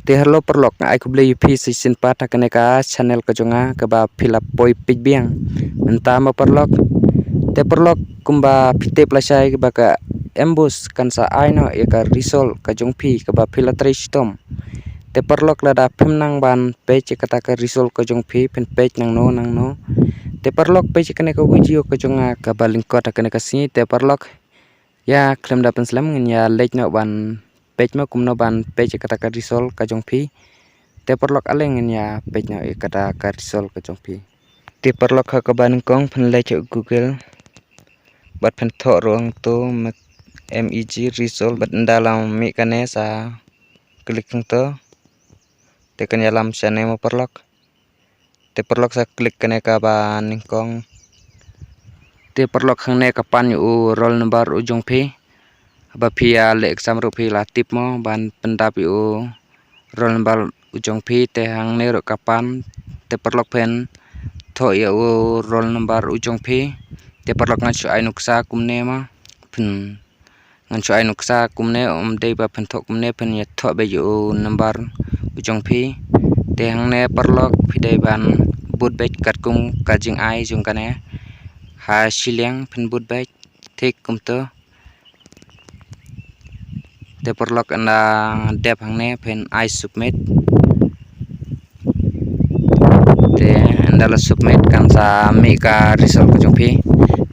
Te hello perlok ai ku blei pi season pa takane ka channel ka jonga ka ba fill up poi pik biang enta ma perlok te perlok kumba pite plasai ka ba ka embus kan sa ai no e ka risol ka jong pi ka ba fill up stom te perlok lada phim nang ban page kata ka risol ka jong pi pen page nang no te perlok page kane ka video ka jonga ka ba link ka takane ka si te perlok ya klem da pen slam ngin ya lek no ban page ma kumno ban page kata ka risol ka jong pi te perlok alengin ya page na kata ka risol ka jong pi te perlok ka ban kong pen lek google bat pen tho rong to meg risol bat ndalam mi kane sa klik to te kan yalam sane mo perlok te perlok sa klik kane ka ba ningkong te perlok hangne ka pan u roll number u jong pi ba pia le exam ro pi la tip mo ban pendap u roll number u jong pi te hangne ro kapan te perlok pen tho ya u roll number u jong pi te perlok ngan chu ai nuksa kumne ma pen ngan chu ai nuksa kumne dei ba pen tho kumne pen ya tho be u number u jong pi te hangne perlok pidai ban boot bag kat kum ka jing ai jong kane ha shileng pen boot bag thik kum to te perlok anda dep hangne pen I submit te anda la submit kan sa mi ka result ko jong pi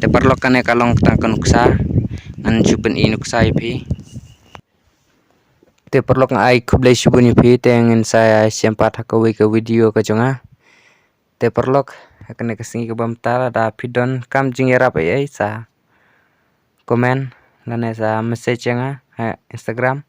te perlok kane kalong tang kanuksa an chupen inuksa pi te perlok ai khublei subuni pi te ngin sa sempat hakawi ka video ka jonga te perlok hakane ka singi ka bam tara da pidon kam jing yarap ai sa komen lane sa message nga Instagram